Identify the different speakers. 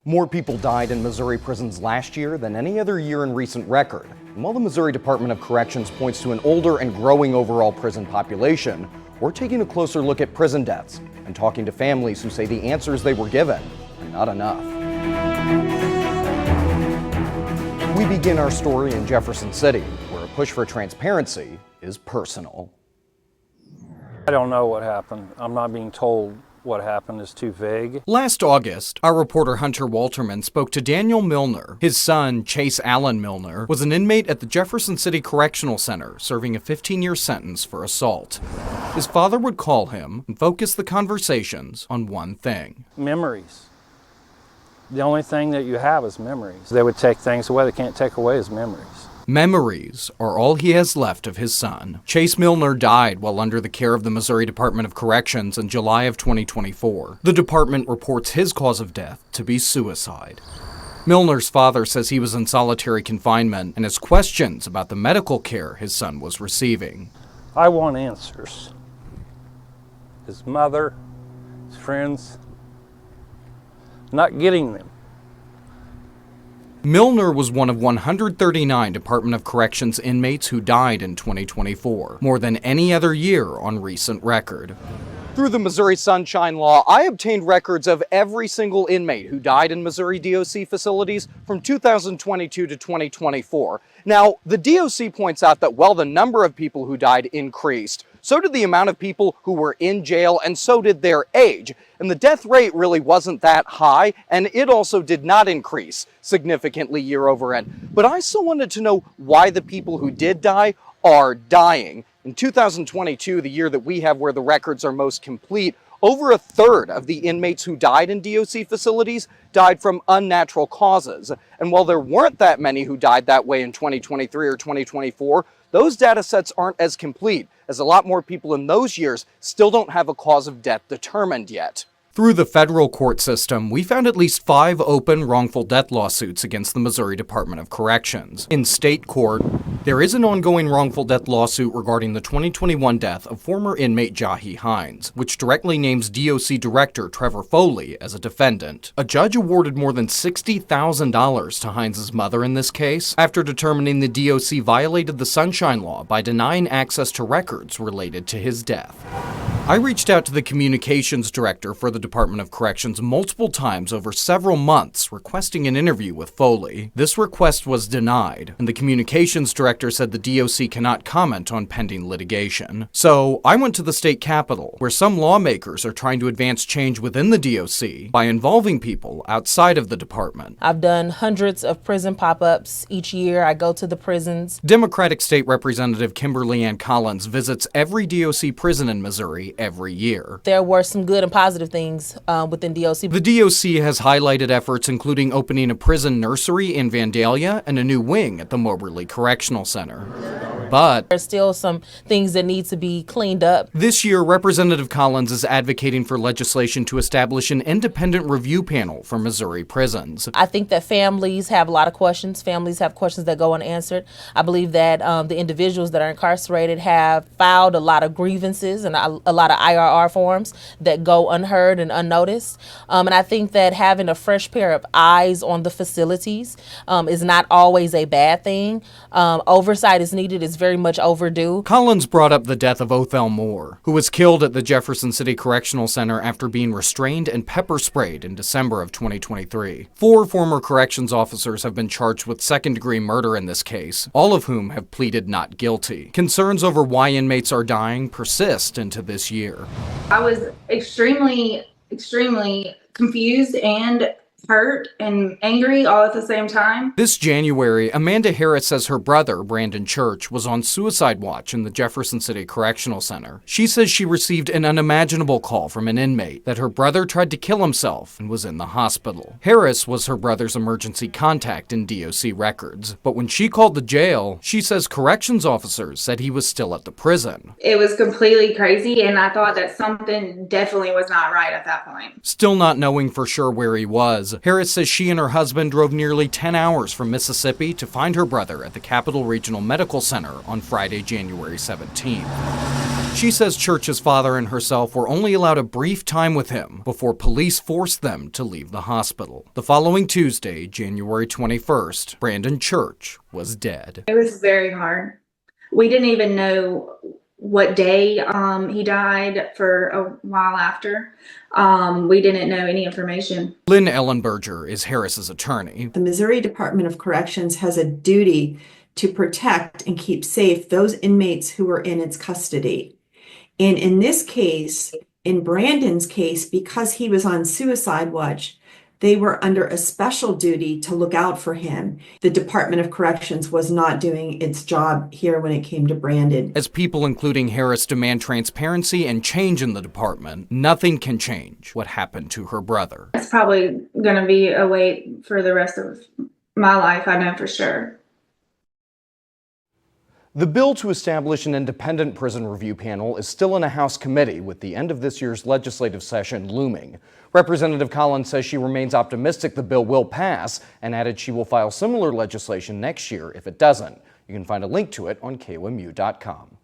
Speaker 1: More people died in Missouri prisons last year than any other year in recent record. And while the Missouri Department of Corrections points to an older and growing overall prison population, we're taking a closer look at prison deaths and talking to families who say the answers they were given are not enough. We begin our story in Jefferson City, where a push for transparency is personal.
Speaker 2: I don't know what happened. I'm not being told what happened. Is too vague.
Speaker 3: Last August, our reporter Hunter Walterman spoke to Daniel Milner. His son, Chase Allen Milner, was an inmate at the Jefferson City Correctional Center, serving a 15-year sentence for assault. His father would call him and focus the conversations on one thing.
Speaker 2: Memories. The only thing that you have is memories. They would take things away. They can't take away his memories.
Speaker 3: Memories are all he has left of his son. Chase Milner died while under the care of the Missouri Department of Corrections in July of 2024. The department reports his cause of death to be suicide. Milner's father says he was in solitary confinement and has questions about the medical care his son was receiving.
Speaker 2: I want answers. His mother, his friends, not getting them.
Speaker 3: Milner was one of 139 Department of Corrections inmates who died in 2024, more than any other year on recent record.
Speaker 1: Through the Missouri Sunshine Law, I obtained records of every single inmate who died in Missouri DOC facilities from 2022 to 2024. Now, the DOC points out that while the number of people who died increased, so did the amount of people who were in jail, and so did their age. And the death rate really wasn't that high, and it also did not increase significantly year over end. But I still wanted to know why the people who did die are dying. In 2022, the year that we have where the records are most complete, over a third of the inmates who died in DOC facilities died from unnatural causes. And while there weren't that many who died that way in 2023 or 2024, those data sets aren't as complete, as a lot more people in those years still don't have a cause of death determined yet.
Speaker 3: Through the federal court system, we found at least 5 open wrongful death lawsuits against the Missouri Department of Corrections. In state court, there is an ongoing wrongful death lawsuit regarding the 2021 death of former inmate Jahi Hines, which directly names DOC Director Trevor Foley as a defendant. A judge awarded more than $60,000 to Hines' mother in this case, after determining the DOC violated the Sunshine Law by denying access to records related to his death. I reached out to the communications director for the Department of Corrections multiple times over several months, requesting an interview with Foley. This request was denied, and the communications director said the DOC cannot comment on pending litigation. So I went to the state capitol, where some lawmakers are trying to advance change within the DOC by involving people outside of the department.
Speaker 4: I've done hundreds of prison pop-ups each year. I go to the prisons.
Speaker 3: Democratic State Representative Kimberly Ann Collins visits every DOC prison in Missouri every year.
Speaker 4: There were some good and positive things within DOC.
Speaker 3: The DOC has highlighted efforts including opening a prison nursery in Vandalia and a new wing at the Moberly Correctional Center. But
Speaker 4: there's still some things that need to be cleaned up.
Speaker 3: This year, Representative Collins is advocating for legislation to establish an independent review panel for Missouri prisons.
Speaker 4: I think that families have a lot of questions. Families have questions that go unanswered. I believe that the individuals that are incarcerated have filed a lot of grievances and a lot of IRR forms that go unheard and unnoticed. And I think that having a fresh pair of eyes on the facilities is not always a bad thing. Oversight is needed. It's very much overdue.
Speaker 3: Collins brought up the death of Othel Moore, who was killed at the Jefferson City Correctional Center after being restrained and pepper sprayed in December of 2023. 4 former corrections officers have been charged with second-degree murder in this case, all of whom have pleaded not guilty. Concerns over why inmates are dying persist into this year.
Speaker 5: I was extremely confused and hurt and angry all at the same time.
Speaker 3: This January, Amanda Harris says her brother, Brandon Church, was on suicide watch in the Jefferson City Correctional Center. She says she received an unimaginable call from an inmate that her brother tried to kill himself and was in the hospital. Harris was her brother's emergency contact in DOC records, but when she called the jail, she says corrections officers said he was still at the prison.
Speaker 5: It was completely crazy, and I thought that something definitely was not right at that point.
Speaker 3: Still not knowing for sure where he was, witnesses. Harris says she and her husband drove nearly 10 hours from Mississippi to find her brother at the Capital Regional Medical Center on Friday, January 17th. She says Church's father and herself were only allowed a brief time with him before police forced them to leave the hospital. The following Tuesday, January 21st, Brandon Church was dead.
Speaker 5: It was very hard. We didn't even know what day he died for a while after. We didn't know any information.
Speaker 3: Lynn Ellenberger is Harris's attorney.
Speaker 6: The Missouri Department of Corrections has a duty to protect and keep safe those inmates who are in its custody. And in this case, in Brandon's case, because he was on suicide watch, they were under a special duty to look out for him. The Department of Corrections was not doing its job here when it came to Brandon.
Speaker 3: As people, including Harris, demand transparency and change in the department, nothing can change what happened to her brother.
Speaker 5: It's probably going to be a wait for the rest of my life, I know for sure.
Speaker 1: The bill to establish an independent prison review panel is still in a House committee, with the end of this year's legislative session looming. Representative Collins says she remains optimistic the bill will pass and added she will file similar legislation next year if it doesn't. You can find a link to it on KOMU.com.